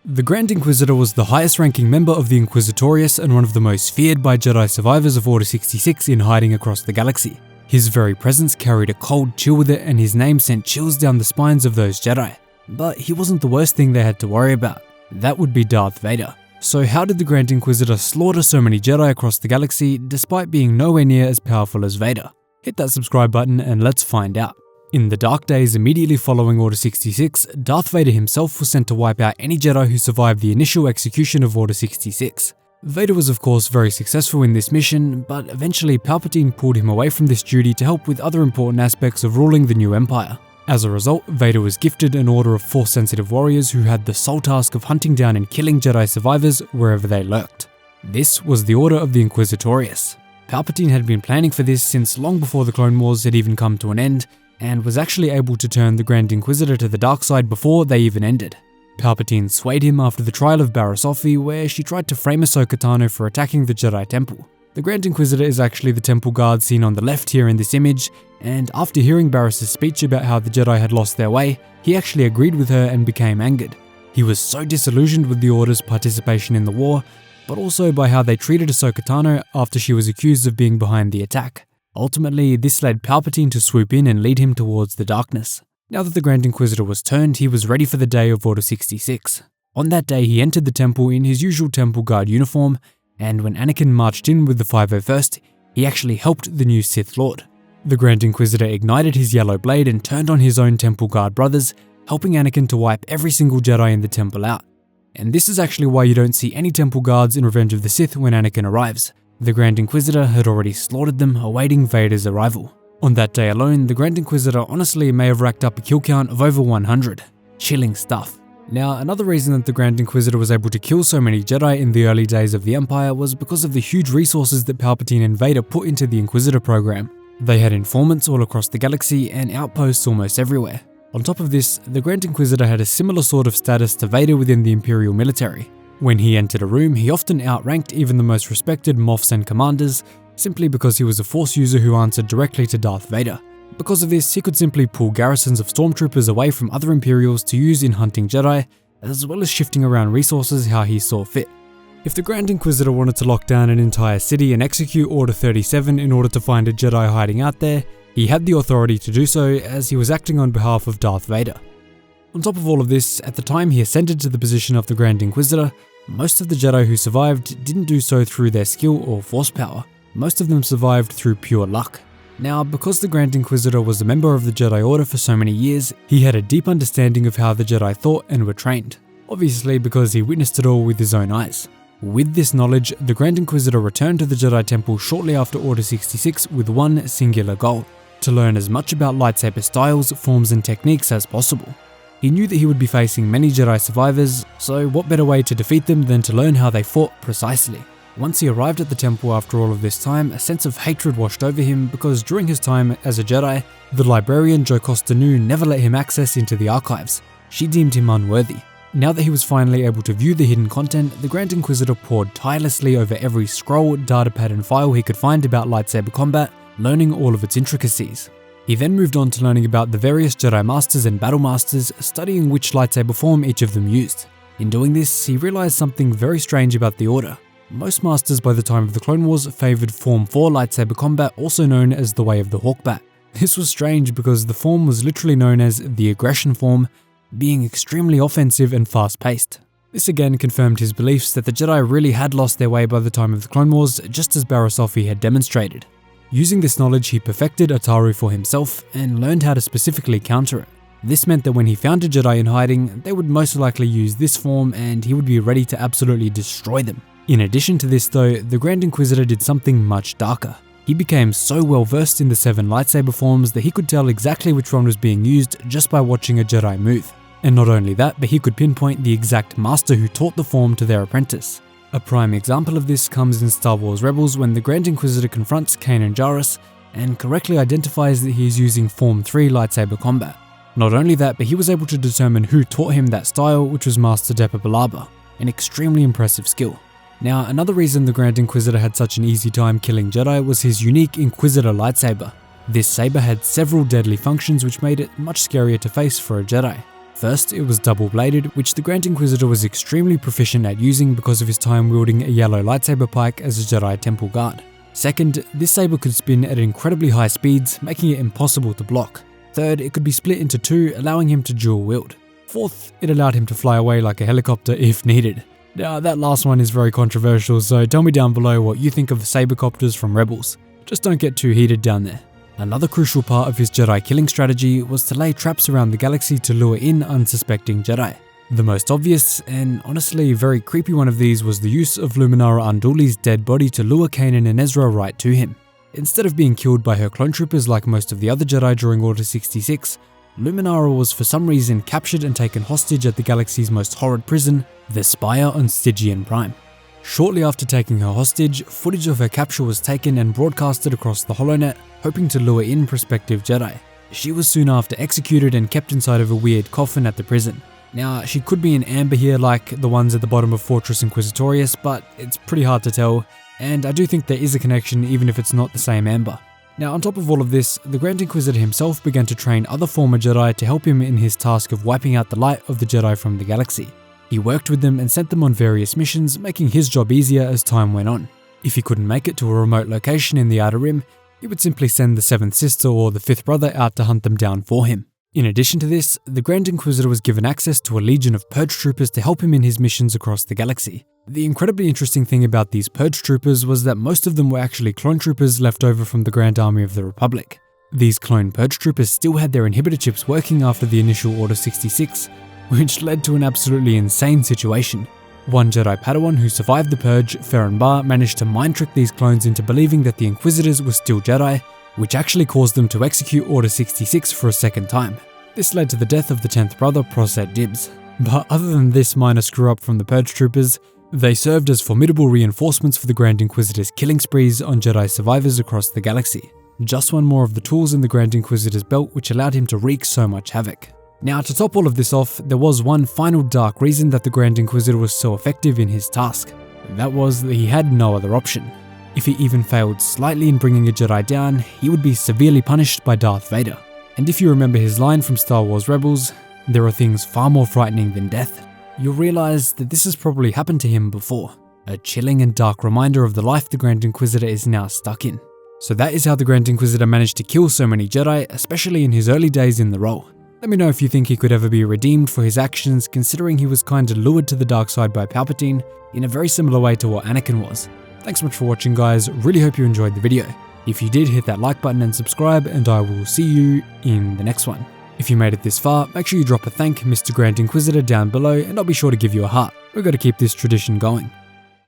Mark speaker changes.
Speaker 1: The Grand Inquisitor was the highest ranking member of the Inquisitorious and one of the most feared by Jedi Survivors of Order 66 in hiding across the galaxy. His very presence carried a cold chill with it, and his name sent chills down the spines of those Jedi. But he wasn't the worst thing they had to worry about. That would be Darth Vader. So how did the Grand Inquisitor slaughter so many Jedi across the galaxy despite being nowhere near as powerful as Vader? Hit that subscribe button and let's find out. In the dark days immediately following Order 66, Darth Vader himself was sent to wipe out any Jedi who survived the initial execution of Order 66. Vader was of course very successful in this mission, but eventually Palpatine pulled him away from this duty to help with other important aspects of ruling the new Empire. As a result, Vader was gifted an order of Force-sensitive warriors who had the sole task of hunting down and killing Jedi survivors wherever they lurked. This was the Order of the Inquisitorious. Palpatine had been planning for this since long before the Clone Wars had even come to an end, and was actually able to turn the Grand Inquisitor to the dark side before they even ended. Palpatine swayed him after the trial of Barriss Offee, where she tried to frame Ahsoka Tano for attacking the Jedi Temple. The Grand Inquisitor is actually the temple guard seen on the left here in this image, and after hearing Barriss' speech about how the Jedi had lost their way, he actually agreed with her and became angered. He was so disillusioned with the Order's participation in the war, but also by how they treated Ahsoka Tano after she was accused of being behind the attack. Ultimately, this led Palpatine to swoop in and lead him towards the darkness. Now that the Grand Inquisitor was turned, he was ready for the day of Order 66. On that day, he entered the temple in his usual temple guard uniform, and when Anakin marched in with the 501st, he actually helped the new Sith Lord. The Grand Inquisitor ignited his yellow blade and turned on his own temple guard brothers, helping Anakin to wipe every single Jedi in the temple out. And this is actually why you don't see any temple guards in Revenge of the Sith when Anakin arrives. The Grand Inquisitor had already slaughtered them, awaiting Vader's arrival. On that day alone, the Grand Inquisitor honestly may have racked up a kill count of over 100. Chilling stuff. Now, another reason that the Grand Inquisitor was able to kill so many Jedi in the early days of the Empire was because of the huge resources that Palpatine and Vader put into the Inquisitor program. They had informants all across the galaxy and outposts almost everywhere. On top of this, the Grand Inquisitor had a similar sort of status to Vader within the Imperial military. When he entered a room, he often outranked even the most respected Moffs and commanders, simply because he was a Force user who answered directly to Darth Vader. Because of this, he could simply pull garrisons of stormtroopers away from other Imperials to use in hunting Jedi, as well as shifting around resources how he saw fit. If the Grand Inquisitor wanted to lock down an entire city and execute Order 37 in order to find a Jedi hiding out there, he had the authority to do so, as he was acting on behalf of Darth Vader. On top of all of this, at the time he ascended to the position of the Grand Inquisitor, most of the Jedi who survived didn't do so through their skill or force power. Most of them survived through pure luck. Now, because the Grand Inquisitor was a member of the Jedi Order for so many years, he had a deep understanding of how the Jedi thought and were trained. Obviously because he witnessed it all with his own eyes. With this knowledge, the Grand Inquisitor returned to the Jedi Temple shortly after Order 66 with one singular goal: to learn as much about lightsaber styles, forms and techniques as possible. He knew that he would be facing many Jedi survivors, so what better way to defeat them than to learn how they fought precisely. Once he arrived at the temple after all of this time, a sense of hatred washed over him because during his time as a Jedi, the librarian Jocasta Nu never let him access into the archives. She deemed him unworthy. Now that he was finally able to view the hidden content, the Grand Inquisitor pored tirelessly over every scroll, datapad and file he could find about lightsaber combat, learning all of its intricacies. He then moved on to learning about the various Jedi Masters and Battle Masters, studying which lightsaber form each of them used. In doing this, he realized something very strange about the Order. Most Masters by the time of the Clone Wars favoured Form 4 lightsaber combat, also known as the Way of the Hawkbat. This was strange because the form was literally known as the Aggression form, being extremely offensive and fast-paced. This again confirmed his beliefs that the Jedi really had lost their way by the time of the Clone Wars, just as Barriss Offee had demonstrated. Using this knowledge, he perfected Ataru for himself and learned how to specifically counter it. This meant that when he found a Jedi in hiding, they would most likely use this form and he would be ready to absolutely destroy them. In addition to this though, the Grand Inquisitor did something much darker. He became so well versed in the 7 lightsaber forms that he could tell exactly which one was being used just by watching a Jedi move. And not only that, but he could pinpoint the exact master who taught the form to their apprentice. A prime example of this comes in Star Wars Rebels when the Grand Inquisitor confronts Kanan Jarrus and correctly identifies that he is using Form 3 lightsaber combat. Not only that, but he was able to determine who taught him that style, which was Master Depa Billaba, an extremely impressive skill. Now, another reason the Grand Inquisitor had such an easy time killing Jedi was his unique Inquisitor lightsaber. This saber had several deadly functions which made it much scarier to face for a Jedi. First, it was double-bladed, which the Grand Inquisitor was extremely proficient at using because of his time wielding a yellow lightsaber pike as a Jedi Temple Guard. Second, this saber could spin at incredibly high speeds, making it impossible to block. Third, it could be split into two, allowing him to dual wield. Fourth, it allowed him to fly away like a helicopter if needed. Now, that last one is very controversial, so tell me down below what you think of the sabercopters from Rebels. Just don't get too heated down there. Another crucial part of his Jedi killing strategy was to lay traps around the galaxy to lure in unsuspecting Jedi. The most obvious, and honestly very creepy one of these, was the use of Luminara Undulli's dead body to lure Kanan and Ezra right to him. Instead of being killed by her clone troopers like most of the other Jedi during Order 66, Luminara was for some reason captured and taken hostage at the galaxy's most horrid prison, the Spire on Stygian Prime. Shortly after taking her hostage, footage of her capture was taken and broadcasted across the HoloNet, hoping to lure in prospective Jedi. She was soon after executed and kept inside of a weird coffin at the prison. Now, she could be an amber here like the ones at the bottom of Fortress Inquisitorious, but it's pretty hard to tell, and I do think there is a connection even if it's not the same amber. Now, on top of all of this, the Grand Inquisitor himself began to train other former Jedi to help him in his task of wiping out the light of the Jedi from the galaxy. He worked with them and sent them on various missions, making his job easier as time went on. If he couldn't make it to a remote location in the Outer Rim, he would simply send the Seventh Sister or the Fifth Brother out to hunt them down for him. In addition to this, the Grand Inquisitor was given access to a legion of Purge Troopers to help him in his missions across the galaxy. The incredibly interesting thing about these Purge Troopers was that most of them were actually clone troopers left over from the Grand Army of the Republic. These clone Purge Troopers still had their inhibitor chips working after the initial Order 66, which led to an absolutely insane situation. One Jedi Padawan who survived the Purge, Ferren Bar, managed to mind trick these clones into believing that the Inquisitors were still Jedi, which actually caused them to execute Order 66 for a second time. This led to the death of the 10th brother, Proset Dibs. But other than this minor screw-up from the Purge Troopers, they served as formidable reinforcements for the Grand Inquisitor's killing sprees on Jedi survivors across the galaxy. Just one more of the tools in the Grand Inquisitor's belt which allowed him to wreak so much havoc. Now, to top all of this off, there was one final dark reason that the Grand Inquisitor was so effective in his task. That was that he had no other option. If he even failed slightly in bringing a Jedi down, he would be severely punished by Darth Vader. And if you remember his line from Star Wars Rebels, "There are things far more frightening than death," you'll realize that this has probably happened to him before. A chilling and dark reminder of the life the Grand Inquisitor is now stuck in. So that is how the Grand Inquisitor managed to kill so many Jedi, especially in his early days in the role. Let me know if you think he could ever be redeemed for his actions, considering he was kinda lured to the dark side by Palpatine in a very similar way to what Anakin was. Thanks so much for watching, guys. Really hope you enjoyed the video. If you did, hit that like button and subscribe, and I will see you in the next one. If you made it this far, make sure you drop a thank Mr. Grand Inquisitor down below, and I'll be sure to give you a heart. We've got to keep this tradition going.